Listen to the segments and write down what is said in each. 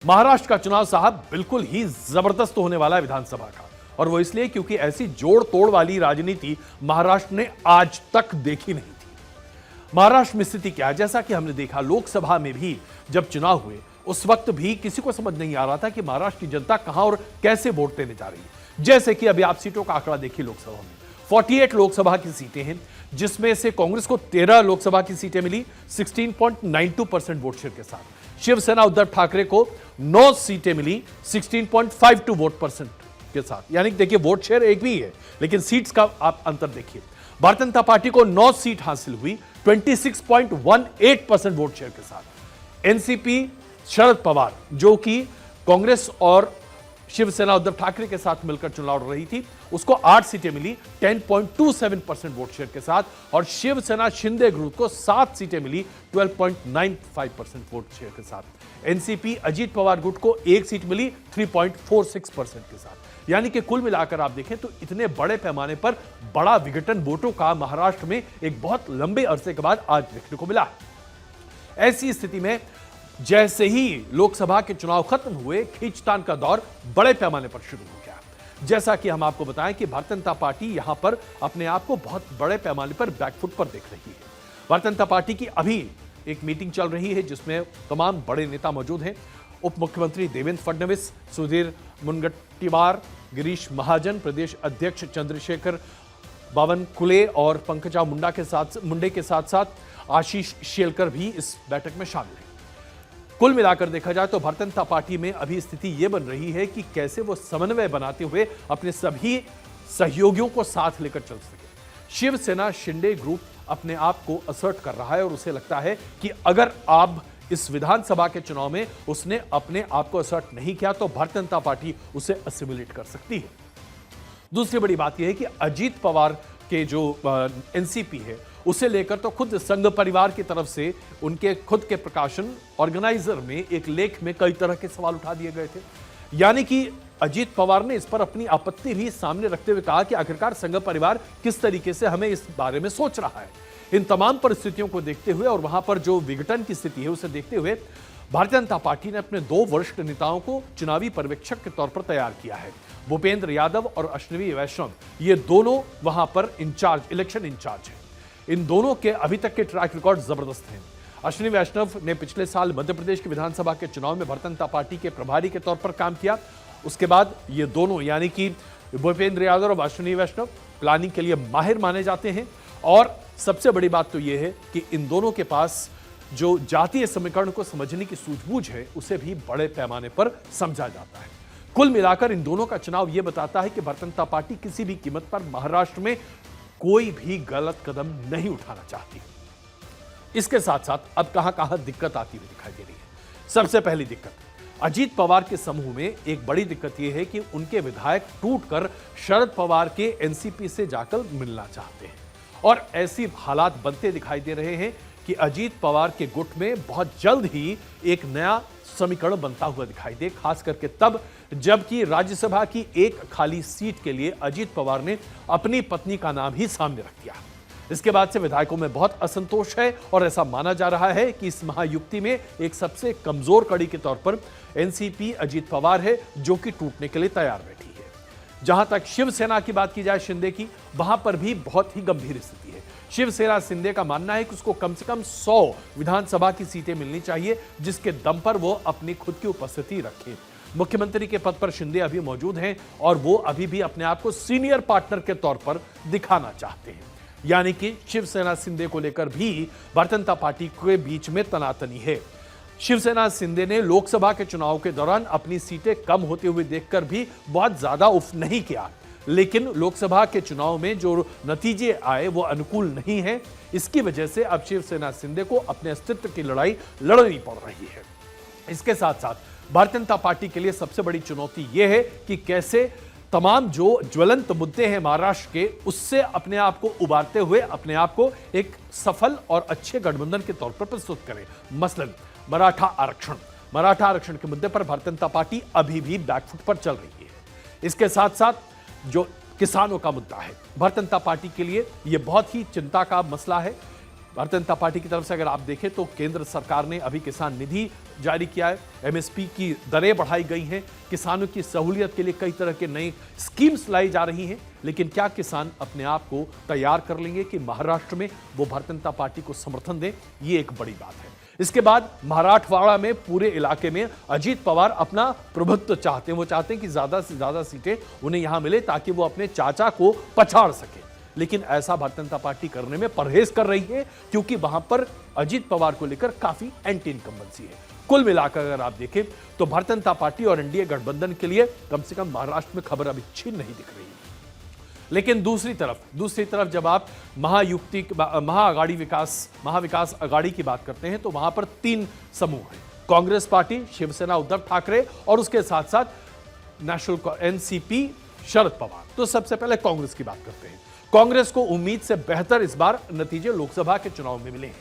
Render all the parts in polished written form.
महाराष्ट्र का चुनाव साहब बिल्कुल ही जबरदस्त होने वाला है विधानसभा का। और वो इसलिए क्योंकि ऐसी जोड़ तोड़ वाली राजनीति महाराष्ट्र ने आज तक देखी नहीं थी। महाराष्ट्र में स्थिति क्या है, जैसा कि हमने देखा लोकसभा में भी जब चुनाव हुए उस वक्त भी किसी को समझ नहीं आ रहा था कि महाराष्ट्र की जनता कहां और कैसे वोट देने जा रही है। जैसे कि अभी आप सीटों का आंकड़ा देखिए, लोकसभा में 48 लोकसभा की सीटें हैं, जिसमें से कांग्रेस को 13 लोकसभा की सीटें मिली 16.92% वोट शेयर के साथ। शिवसेना उद्धव ठाकरे को 9 सीटें मिली 16.52 वोट परसेंट के साथ। यानी देखिए वोट शेयर एक भी है, लेकिन सीट्स का आप अंतर देखिए। भारतीय जनता पार्टी को 9 सीट हासिल हुई 26.18% वोट शेयर के साथ। एनसीपी शरद पवार, जो कि कांग्रेस और शिवसेना उद्धव ठाकरे के साथ मिलकर चुनाव लड़ रही थी, उसको 8 सीटें मिली 10.27% वोट शेयर के साथ। और शिवसेना शिंदे ग्रुप को 7 सीटें मिली 12.95% वोट शेयर के साथ। एनसीपी अजीत पवार गुट को 1 सीट मिली 3.46% के साथ। यानी कि कुल मिलाकर आप देखें तो इतने बड़े पैमाने पर बड़ा विघटन वोटों का महाराष्ट्र में एक बहुत लंबे अरसे के बाद आज देखने को मिला है। ऐसी स्थिति में जैसे ही लोकसभा के चुनाव खत्म हुए, खींचतान का दौर बड़े पैमाने पर शुरू हो गया। जैसा कि हम आपको बताएं कि भारतीय जनता पार्टी यहां पर अपने आप को बहुत बड़े पैमाने पर बैकफुट पर देख रही है। भारतीय जनता पार्टी की अभी एक मीटिंग चल रही है जिसमें तमाम बड़े नेता मौजूद हैं। उप मुख्यमंत्री देवेंद्र फडणवीस, सुधीर मुनगंटीवार, गिरीश महाजन, प्रदेश अध्यक्ष चंद्रशेखर बावनकुले और पंकजा मुंडे के साथ साथ आशीष शेलकर भी इस बैठक में शामिल हैं। कुल मिलाकर देखा जाए तो भारतीय जनता पार्टी में अभी स्थिति यह बन रही है कि कैसे वो समन्वय बनाते हुए अपने सभी सहयोगियों को साथ लेकर चल सके। शिवसेना शिंदे ग्रुप अपने आप को असर्ट कर रहा है और उसे लगता है कि अगर आप इस विधानसभा के चुनाव में उसने अपने आप को असर्ट नहीं किया तो भारतीय जनता पार्टी उसे असिमिलेट कर सकती है। दूसरी बड़ी बात यह है कि अजीत पवार के जो एनसीपी है उसे लेकर तो खुद संघ परिवार की तरफ से उनके खुद के प्रकाशन ऑर्गेनाइजर में एक लेख में कई तरह के सवाल उठा दिए गए थे। यानी कि अजीत पवार ने इस पर अपनी आपत्ति भी सामने रखते हुए कहा कि आखिरकार संघ परिवार किस तरीके से हमें इस बारे में सोच रहा है। इन तमाम परिस्थितियों को देखते हुए और वहां पर जो विघटन की स्थिति है उसे देखते हुए भारतीय जनता पार्टी ने अपने 2 वरिष्ठ नेताओं को चुनावी पर्यवेक्षक के तौर पर तैयार किया है। भूपेंद्र यादव और अश्विनी वैष्णव, ये दोनों वहां पर इलेक्शन इंचार्ज हैं। इन दोनों के अभी तक के ट्रैक रिकॉर्ड जबरदस्त हैं। अश्विनी वैष्णव ने पिछले साल मध्य प्रदेश की विधानसभा के चुनाव में भारतीय जनता पार्टी के प्रभारी के तौर पर काम किया। उसके बाद ये दोनों यानी कि भूपेंद्र यादव और अश्विनी वैष्णव प्लानिंग के लिए माहिर माने जाते हैं। और सबसे बड़ी बात तो यह है कि इन दोनों के पास जो जातीय समीकरण को समझने की सूझबूझ है उसे भी बड़े पैमाने पर समझा जाता है। कुल मिलाकर इन दोनों का चुनाव यह बताता है कि भारतीय जनता पार्टी किसी भी कीमत पर महाराष्ट्र में कोई भी गलत कदम नहीं उठाना चाहती। इसके साथ साथ अब कहां कहां दिक्कत आती हुई दिखाई दे रही है। सबसे पहली दिक्कत, अजीत पवार के समूह में एक बड़ी दिक्कत यह है कि उनके विधायक टूटकर शरद पवार के एनसीपी से जाकर मिलना चाहते हैं। और ऐसी हालात बनते दिखाई दे रहे हैं कि अजीत पवार के गुट में बहुत जल्द ही एक नया समीकरण बनता हुआ दिखाई दे, खास करके तब जबकि राज्यसभा की एक खाली सीट के लिए अजीत पवार ने अपनी पत्नी का नाम ही सामने रख दिया। इसके बाद से विधायकों में बहुत असंतोष है और ऐसा माना जा रहा है कि इस महायुक्ति में एक सबसे कमजोर कड़ी के तौर पर एनसीपी अजीत पवार है, जो कि टूटने के लिए तैयार बैठी है। जहां तक शिवसेना की बात की जाए शिंदे की, वहां पर भी बहुत ही गंभीर स्थिति है। शिवसेना शिंदे का मानना है कि उसको कम से कम 100 विधानसभा की सीटें मिलनी चाहिए, जिसके दम पर वो अपनी खुद की उपस्थिति रखे। मुख्यमंत्री के पद पर शिंदे अभी मौजूद हैं और वो अभी भी अपने आप को सीनियर पार्टनर के तौर पर दिखाना चाहते हैं। यानी कि शिवसेना शिंदे को लेकर भी भारतीय जनता पार्टी के बीच में तनातनी है। शिवसेना शिंदे ने लोकसभा के चुनाव के दौरान अपनी सीटें कम होते हुए देखकर भी बहुत ज्यादा उफ नहीं किया, लेकिन लोकसभा के चुनाव में जो नतीजे आए वो अनुकूल नहीं है। इसकी वजह से अब शिवसेना शिंदे को अपने अस्तित्व की लड़ाई लड़नी पड़ रही है। इसके साथ साथ भारतीय जनता पार्टी के लिए सबसे बड़ी चुनौती यह है कि कैसे तमाम जो ज्वलंत मुद्दे हैं महाराष्ट्र के, उससे अपने आप को उबारते हुए अपने आप को एक सफल और अच्छे गठबंधन के तौर पर प्रस्तुत करें। मसलन मराठा आरक्षण के मुद्दे पर भारतीय जनता पार्टी अभी भी बैकफुट पर चल रही है। इसके साथ साथ जो किसानों का मुद्दा है, भारतीय जनता पार्टी के लिए यह बहुत ही चिंता का मसला है। भारतीय जनता पार्टी की तरफ से अगर आप देखें तो केंद्र सरकार ने अभी किसान निधि जारी किया है, एमएसपी की दरें बढ़ाई गई हैं, किसानों की सहूलियत के लिए कई तरह के नई स्कीम्स लाई जा रही हैं। लेकिन क्या किसान अपने आप को तैयार कर लेंगे कि महाराष्ट्र में वो भारतीय जनता पार्टी को समर्थन दें? ये एक बड़ी बात है। इसके बाद मराठवाड़ा में पूरे इलाके में अजीत पवार अपना प्रभुत्व चाहते हैं। वो चाहते हैं कि ज्यादा से ज्यादा सीटें उन्हें यहां मिले ताकि वो अपने चाचा को पछाड़ सके। लेकिन ऐसा भारतीय जनता पार्टी करने में परहेज कर रही है, क्योंकि वहां पर अजीत पवार को लेकर काफी एंटी इनकम्बेंसी है। कुल मिलाकर अगर आप देखें तो भारतीय जनता पार्टी और एनडीए गठबंधन के लिए कम से कम महाराष्ट्र में खबर अभी अच्छी नहीं दिख रही है। लेकिन दूसरी तरफ जब आप महाविकास अघाड़ी की बात करते हैं तो वहां पर 3 समूह हैं: कांग्रेस पार्टी, शिवसेना उद्धव ठाकरे और उसके साथ साथ नेशनल एनसीपी शरद पवार। तो सबसे पहले कांग्रेस की बात करते हैं। कांग्रेस को उम्मीद से बेहतर इस बार नतीजे लोकसभा के चुनाव में मिले हैं,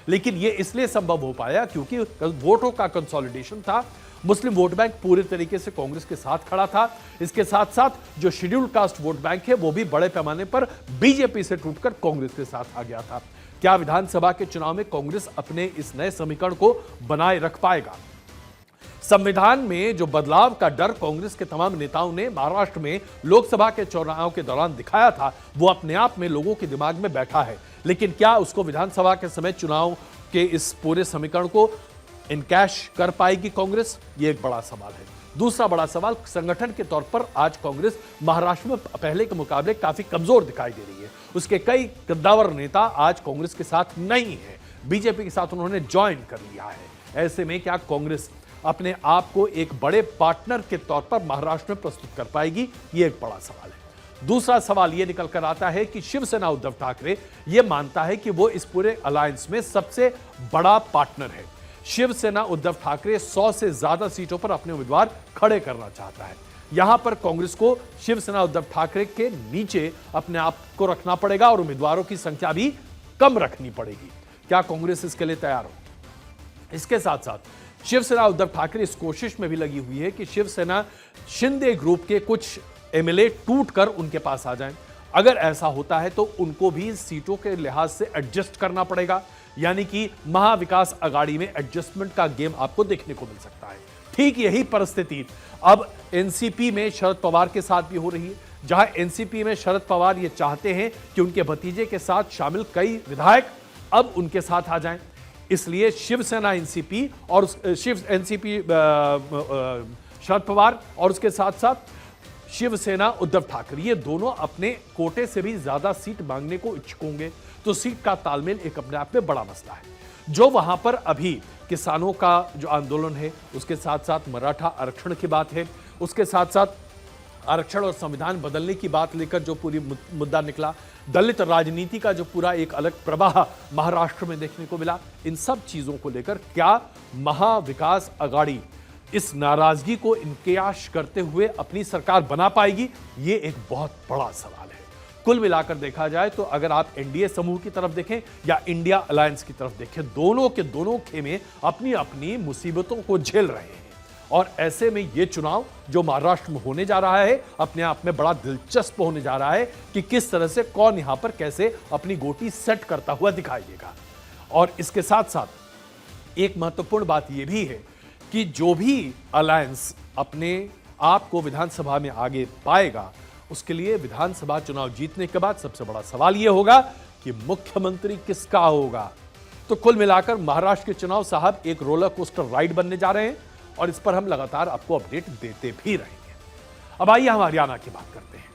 लेकिन यह इसलिए संभव हो पाया क्योंकि वोटों का कंसोलिडेशन था। मुस्लिम वोट बैंक पूरे तरीके से कांग्रेस के साथ खड़ा था। इसके साथ साथ जो शेड्यूल्ड कास्ट वोट बैंक है वो भी बड़े पैमाने पर बीजेपी से टूटकर कांग्रेस के साथ आ गया था। क्या विधानसभा के चुनाव में कांग्रेस अपने इस नए समीकरण को बनाए रख पाएगा? संविधान में जो बदलाव का डर कांग्रेस के तमाम नेताओं ने महाराष्ट्र में लोकसभा के चुनाव के दौरान दिखाया था, वो अपने आप में लोगों के दिमाग में बैठा है। लेकिन क्या उसको विधानसभा के समय चुनाव के इस पूरे समीकरण को इनकैश कर पाएगी कांग्रेस? ये एक बड़ा सवाल है। दूसरा बड़ा सवाल, संगठन के तौर पर आज कांग्रेस महाराष्ट्र में पहले के मुकाबले काफी कमजोर दिखाई दे रही है। उसके कई कद्दावर नेता आज कांग्रेस के साथ नहीं है, बीजेपी के साथ उन्होंने ज्वाइन कर लिया है। ऐसे में क्या कांग्रेस अपने आप को एक बड़े पार्टनर के तौर पर महाराष्ट्र में प्रस्तुत कर पाएगी? ये एक बड़ा सवाल है। दूसरा सवाल यह निकल कर आता है कि शिवसेना उद्धव ठाकरे यह मानता है कि वो इस पूरे अलायंस में सबसे बड़ा पार्टनर है। शिवसेना उद्धव ठाकरे 100 से ज्यादा सीटों पर अपने उम्मीदवार खड़े करना चाहता है। यहां पर कांग्रेस को शिवसेना उद्धव ठाकरे के नीचे अपने आप को रखना पड़ेगा और उम्मीदवारों की संख्या भी कम रखनी पड़ेगी। क्या कांग्रेस इसके लिए तैयार हो? इसके साथ साथ शिवसेना उद्धव ठाकरे इस कोशिश में भी लगी हुई है कि शिवसेना शिंदे ग्रुप के कुछ एमएलए टूटकर उनके पास आ जाएं। अगर ऐसा होता है तो उनको भी सीटों के लिहाज से एडजस्ट करना पड़ेगा, यानी कि महाविकास अघाड़ी में एडजस्टमेंट का गेम आपको देखने को मिल सकता है। ठीक यही परिस्थिति अब एनसीपी में शरद पवार के साथ भी हो रही है, जहां एनसीपी में शरद पवार ये चाहते हैं कि उनके भतीजे के साथ शामिल कई विधायक अब उनके साथ आ जाएं। इसलिए शिवसेना एनसीपी और एनसीपी शरद पवार और उसके साथ साथ शिवसेना उद्धव ठाकरे, ये दोनों अपने कोटे से भी ज्यादा सीट मांगने को इच्छुक होंगे। तो सीट का तालमेल एक अपने आप में बड़ा मसला है। जो वहां पर अभी किसानों का जो आंदोलन है, उसके साथ साथ मराठा आरक्षण की बात है, उसके साथ साथ आरक्षण और संविधान बदलने की बात लेकर जो पूरी मुद्दा निकला, दलित राजनीति का जो पूरा एक अलग प्रवाह महाराष्ट्र में देखने को मिला, इन सब चीजों को लेकर क्या महाविकास अघाड़ी इस नाराजगी को इनकयाश करते हुए अपनी सरकार बना पाएगी? ये एक बहुत बड़ा सवाल है। कुल मिलाकर देखा जाए तो अगर आप एनडीए समूह की तरफ देखें या इंडिया अलायंस की तरफ देखें, दोनों के दोनों खेमे अपनी अपनी मुसीबतों को झेल रहे हैं। और ऐसे में यह चुनाव जो महाराष्ट्र में होने जा रहा है, अपने आप में बड़ा दिलचस्प होने जा रहा है कि किस तरह से कौन यहां पर कैसे अपनी गोटी सेट करता हुआ दिखाई देगा। और इसके साथ साथ एक महत्वपूर्ण बात यह भी है कि जो भी अलायंस अपने आप को विधानसभा में आगे पाएगा, उसके लिए विधानसभा चुनाव जीतने के बाद सबसे बड़ा सवाल यह होगा कि मुख्यमंत्री किसका होगा। तो कुल मिलाकर महाराष्ट्र के चुनाव साहब एक रोलर कोस्टर राइड बनने जा रहे हैं और इस पर हम लगातार आपको अपडेट देते भी रहेंगे। अब आइए हम हरियाणा की बात करते हैं।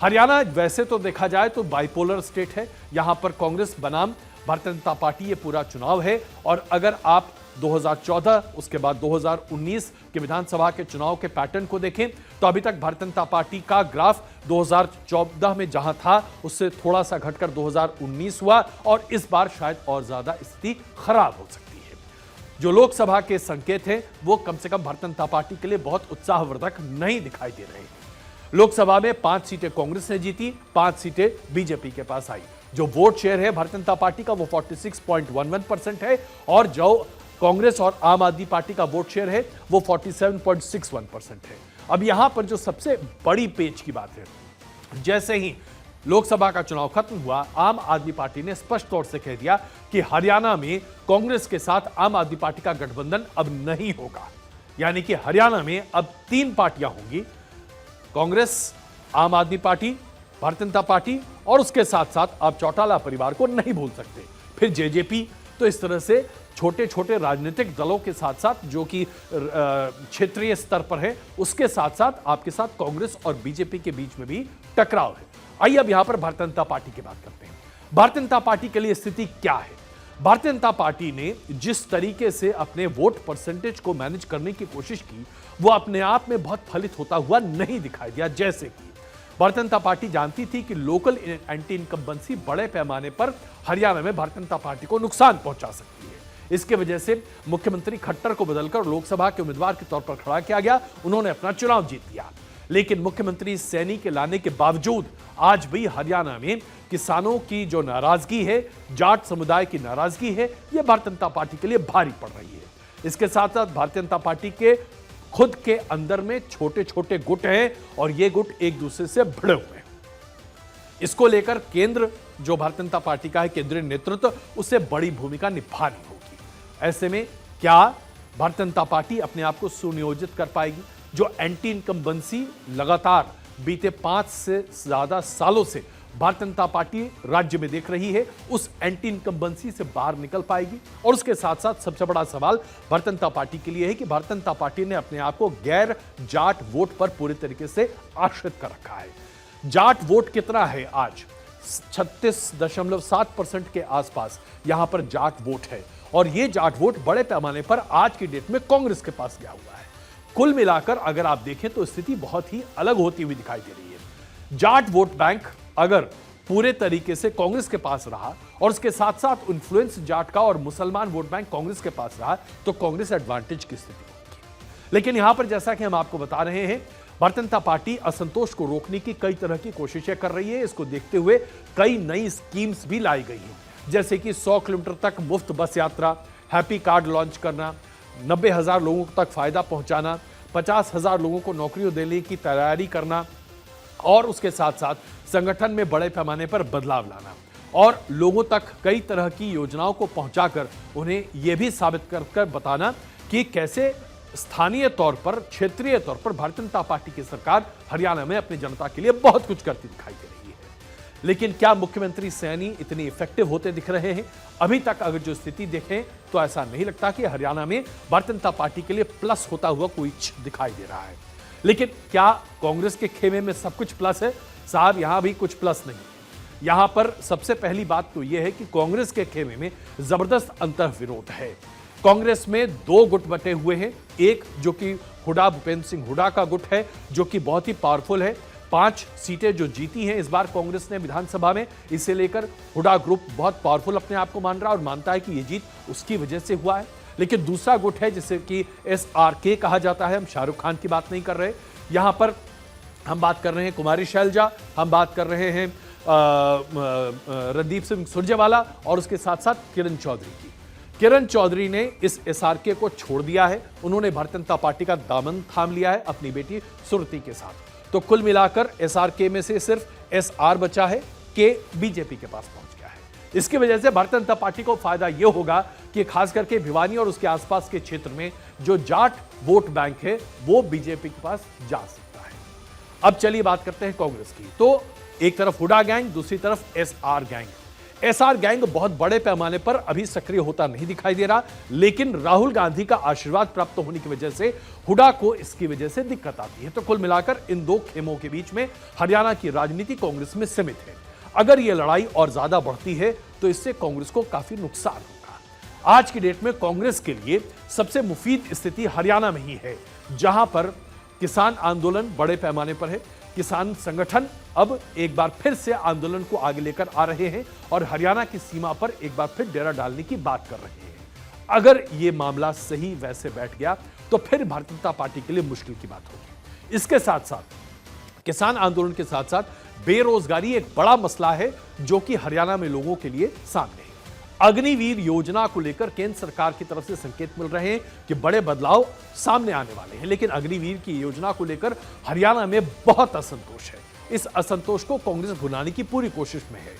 हरियाणा वैसे तो देखा जाए तो बाइपोलर स्टेट है। यहां पर कांग्रेस बनाम भारतीय जनता पार्टी ये पूरा चुनाव है। और अगर आप 2014 उसके बाद 2019 के विधानसभा के चुनाव के पैटर्न को देखें तो अभी तक भारतीय जनता पार्टी का ग्राफ 2014 में जहां था उससे थोड़ा सा घटकर 2019 हुआ और इस बार शायद और ज्यादा स्थिति खराब हो सकती है। जो लोकसभा के संकेत हैं वो कम से कम भारतीय जनता पार्टी के लिए बहुत उत्साहवर्धक नहीं दिखाई दे रहे हैं। लोकसभा में 5 सीटें कांग्रेस ने जीती, 5 सीटें बीजेपी के पास आई। जो वोट शेयर है भारतीय जनता पार्टी का वो 46.11% है और जो कांग्रेस और आम आदमी पार्टी का वोट शेयर है वो 47.61% है। अब यहां पर जो सबसे बड़ी पेच की बात है, जैसे ही लोकसभा का चुनाव खत्म हुआ, आम आदमी पार्टी ने स्पष्ट तौर से कह दिया कि हरियाणा में कांग्रेस के साथ आम आदमी पार्टी का गठबंधन अब नहीं होगा। यानी कि हरियाणा में अब 3 पार्टियां होंगी, कांग्रेस, आम आदमी पार्टी, भारतीय जनता पार्टी, और उसके साथ साथ आप चौटाला परिवार को नहीं भूल सकते, फिर जेजेपी। तो इस तरह से छोटे छोटे राजनीतिक दलों के साथ साथ, जो कि क्षेत्रीय स्तर पर है, उसके साथ साथ आपके साथ कांग्रेस और बीजेपी के बीच में भी टकराव है। आइए अब यहां पर भारतीय जनता पार्टी की बात करते हैं। भारतीय जनता पार्टी के लिए स्थिति क्या है? भारतीय जनता पार्टी ने जिस तरीके से अपने वोट परसेंटेज को मैनेज करने की कोशिश की, वो अपने आप में बहुत फलित होता हुआ नहीं दिखाई दिया। जैसे कि भारतीय जनता पार्टी जानती थी कि लोकल एंटी इनकम्बेंसी बड़े पैमाने पर हरियाणा में भारतीय जनता पार्टी को नुकसान पहुंचा सकती है। इसके वजह से मुख्यमंत्री खट्टर को बदलकर लोकसभा के उम्मीदवार के तौर पर खड़ा किया गया। उन्होंने अपना चुनाव जीत लिया, लेकिन मुख्यमंत्री सैनी के लाने के बावजूद आज भी हरियाणा में किसानों की जो नाराजगी है, जाट समुदाय की नाराजगी है, यह भारतीय जनता पार्टी के लिए भारी पड़ रही है। इसके साथ साथ भारतीय जनता पार्टी के खुद के अंदर में छोटे छोटे गुट हैं और ये गुट एक दूसरे से भिड़े हुए हैं। इसको लेकर केंद्र जो भारतीय जनता पार्टी का है, केंद्रीय नेतृत्व, उसे बड़ी भूमिका निभानी होगी। ऐसे में क्या भारतीय जनता पार्टी अपने आप को सुनियोजित कर पाएगी? जो एंटी इनकम्बेंसी लगातार बीते 5 से ज्यादा सालों से भारतीय जनता पार्टी राज्य में देख रही है, उस एंटी इनकम्बेंसी से बाहर निकल पाएगी? और उसके साथ साथ सबसे बड़ा सवाल भारतीय जनता पार्टी के लिए है कि भारतीय जनता पार्टी ने अपने आप को गैर जाट वोट पर पूरी तरीके से आश्रित कर रखा है। जाट वोट कितना है आज? 36.7% के आसपास यहां पर जाट वोट है, और यह जाट वोट बड़े पैमाने पर आज की डेट में कांग्रेस के पास गया हुआ है। कुल मिलाकर अगर आप देखें तो स्थिति बहुत ही अलग होती हुई दिखाई दे रही है। जाट वोट बैंक अगर पूरे तरीके से कांग्रेस के पास रहा और उसके साथ साथ इन्फ्लुएंस जाट का और मुसलमान वोट बैंक कांग्रेस के पास रहा, तो कांग्रेस एडवांटेज की स्थिति होगी। लेकिन यहां पर जैसा कि हम आपको बता रहे हैं, भारतीय जनता पार्टी असंतोष को रोकने की कई तरह की कोशिशें कर रही है। इसको देखते हुए कई नई स्कीम्स भी लाई गई हैं, जैसे कि 100 किलोमीटर तक मुफ्त बस यात्रा, हैप्पी कार्ड लॉन्च करना, 90,000 लोगों तक फायदा पहुंचाना, 50,000 लोगों को नौकरियों देने की तैयारी करना, और उसके साथ साथ संगठन में बड़े पैमाने पर बदलाव लाना, और लोगों तक कई तरह की योजनाओं को पहुंचाकर उन्हें यह भी साबित कर बताना कि कैसे स्थानीय तौर पर, क्षेत्रीय तौर पर भारतीय जनता पार्टी की सरकार हरियाणा में अपनी जनता के लिए बहुत कुछ करती दिखाई दे रही है। लेकिन क्या मुख्यमंत्री सैनी इतने इफेक्टिव होते दिख रहे हैं? अभी तक अगर जो स्थिति देखें तो ऐसा नहीं लगता कि हरियाणा में भारतीय जनता पार्टी के लिए प्लस होता हुआ कोई दिखाई दे रहा है। लेकिन क्या कांग्रेस के खेमे में सब कुछ प्लस है? साहब, यहां भी कुछ प्लस नहीं है। यहां पर सबसे पहली बात तो यह है कि कांग्रेस के खेमे में जबरदस्त अंतर्विरोध है। कांग्रेस में 2 गुट बटे हुए हैं। एक जो कि हुड्डा, भूपेंद्र सिंह हुड्डा का गुट है, जो कि बहुत ही पावरफुल है। 5 सीटें जो जीती हैं इस बार कांग्रेस ने विधानसभा में, इसे लेकर हुड्डा ग्रुप बहुत पावरफुल अपने आप को मान रहा है और मानता है कि यह जीत उसकी वजह से हुआ है। लेकिन दूसरा गुट है जिसे कि SRK कहा जाता है। हम शाहरुख खान की बात नहीं कर रहे, यहां पर हम बात कर रहे हैं कुमारी शैलजा, हम बात कर रहे हैं रणदीप सिंह सुरजेवाला, और उसके साथ साथ किरण चौधरी की। किरण चौधरी ने इस SRK को छोड़ दिया है। उन्होंने भारतीय जनता पार्टी का दामन थाम लिया है अपनी बेटी सुरती के साथ। तो कुल मिलाकर SRK में से सिर्फ SR बचा है, के बीजेपी के पास पहुंच गया है। इसकी वजह से भारतीय जनता पार्टी को फायदा यह होगा कि खास करके भिवानी और उसके आसपास के क्षेत्र में जो जाट वोट बैंक है वो बीजेपी के पास जा सकता है। अब चलिए बात करते हैं कांग्रेस की। तो एक तरफ हुड्डा गैंग, दूसरी तरफ SR गैंग। SR गैंग बहुत बड़े पैमाने पर अभी सक्रिय होता नहीं दिखाई दे रहा, लेकिन राहुल गांधी का आशीर्वाद प्राप्त होने की वजह से हुड्डा को इसकी वजह से दिक्कत आती है। तो कुल मिलाकर इन 2 खेमों के बीच में हरियाणा की राजनीति कांग्रेस में सीमित है। अगर यह लड़ाई और ज्यादा बढ़ती है तो इससे कांग्रेस को काफी नुकसान होगा। आज की डेट में कांग्रेस के लिए सबसे मुफीद स्थिति हरियाणा में ही है, जहां पर किसान आंदोलन बड़े पैमाने पर है। किसान संगठन अब एक बार फिर से आंदोलन को आगे लेकर आ रहे हैं और हरियाणा की सीमा पर एक बार फिर डेरा डालने की बात कर रहे हैं। अगर यह मामला सही वैसे बैठ गया तो फिर भारतीय जनता पार्टी के लिए मुश्किल की बात होगी। इसके साथ साथ किसान आंदोलन के साथ साथ बेरोजगारी एक बड़ा मसला है जो कि हरियाणा में लोगों के लिए सामने है। अग्निवीर योजना को लेकर केंद्र सरकार की तरफ से संकेत मिल रहे हैं कि बड़े बदलाव सामने आने वाले हैं, लेकिन अग्निवीर की योजना को लेकर हरियाणा में बहुत असंतोष है। इस असंतोष को कांग्रेस भुनाने की पूरी कोशिश में है।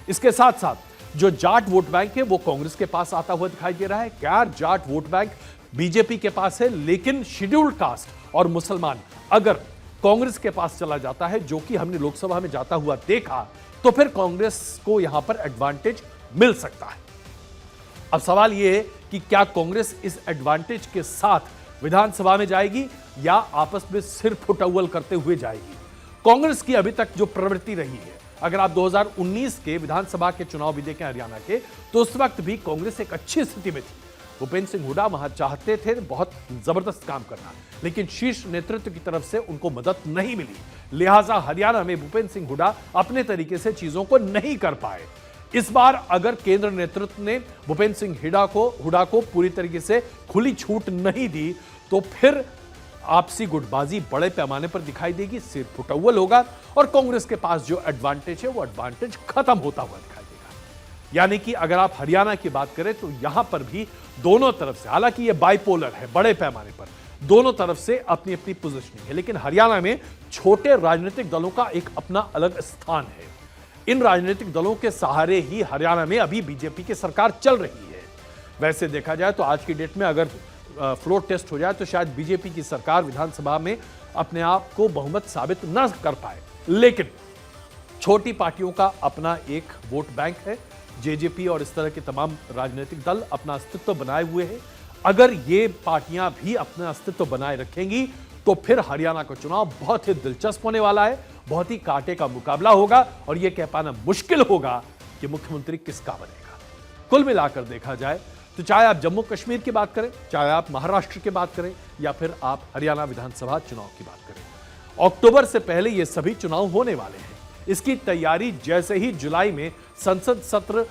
इसके साथ साथ जो जाट वोट बैंक है वो कांग्रेस के पास आता हुआ दिखाई दे रहा है। क्या जाट वोट बैंक बीजेपी के पास है, लेकिन शेड्यूल्ड कास्ट और मुसलमान अगर कांग्रेस के पास चला जाता है, जो कि हमने लोकसभा में जाता हुआ देखा, तो फिर कांग्रेस को यहां पर एडवांटेज मिल सकता है। अब सवाल यह है कि क्या कांग्रेस इस एडवांटेज के साथ विधानसभा में जाएगी या आपस में सिर फुटअव्वल करते हुए जाएगी। कांग्रेस की अभी तक जो प्रवृत्ति रही है, अगर आप 2019 के विधानसभा के चुनाव भी देखें हरियाणा के, तो उस वक्त भी कांग्रेस एक अच्छी स्थिति में थी। भूपेंद्र सिंह हुड्डा वहां चाहते थे बहुत जबरदस्त काम करना, लेकिन शीर्ष नेतृत्व की तरफ से उनको मदद नहीं मिली। लिहाजा हरियाणा में भूपेंद्र सिंह हुड्डा अपने तरीके से चीजों को नहीं कर पाए। इस बार अगर केंद्र नेतृत्व ने भूपेंद्र सिंह हुड्डा को पूरी तरीके से खुली छूट नहीं दी, तो फिर आपसी गुटबाजी बड़े पैमाने पर दिखाई देगी, सिर फुटअव्वल होगा और कांग्रेस के पास जो एडवांटेज है वो एडवांटेज खत्म होता हुआ दिखाई देगा। यानी कि अगर आप हरियाणा की बात करें तो यहां पर भी दोनों तरफ से, हालांकि ये बाइपोलर है, बड़े पैमाने पर दोनों तरफ से अपनी अपनी पोजीशनिंग है, लेकिन हरियाणा में छोटे राजनीतिक दलों का एक अपना अलग स्थान है। इन राजनीतिक दलों के सहारे ही हरियाणा में अभी बीजेपी की सरकार चल रही है। वैसे देखा जाए तो आज की डेट में अगर फ्लोर टेस्ट हो जाए तो शायद बीजेपी की सरकार विधानसभा में अपने आप को बहुमत साबित न कर पाए, लेकिन छोटी पार्टियों का अपना एक वोट बैंक है। जेजेपी और इस तरह के तमाम राजनीतिक दल अपना अस्तित्व बनाए हुए हैं। अगर ये पार्टियां भी अपना अस्तित्व बनाए रखेंगी तो फिर हरियाणा का चुनाव बहुत ही दिलचस्प होने वाला है, बहुत ही कांटे का मुकाबला होगा और यह कह पाना मुश्किल होगा कि मुख्यमंत्री किसका बनेगा। कुल मिलाकर देखा जाए तो चाहे आप जम्मू कश्मीर की बात करें, चाहे आप महाराष्ट्र की बात करें या फिर आप हरियाणा विधानसभा चुनाव की बात करें, अक्टूबर से पहले ये सभी चुनाव होने वाले हैं। इसकी तैयारी जैसे ही जुलाई में संसद सत्र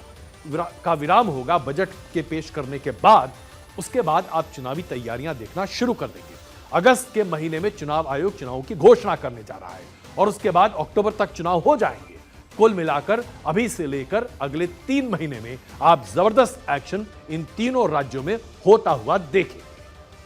का विराम होगा बजट के पेश करने के बाद, उसके बाद आप चुनावी तैयारियां देखना शुरू कर देंगे। अगस्त के महीने में चुनाव आयोग चुनावों की घोषणा करने जा रहा है और उसके बाद अक्टूबर तक चुनाव हो जाएंगे। कुल मिलाकर अभी से लेकर अगले 3 महीने में आप जबरदस्त एक्शन इन तीनों राज्यों में होता हुआ देखें।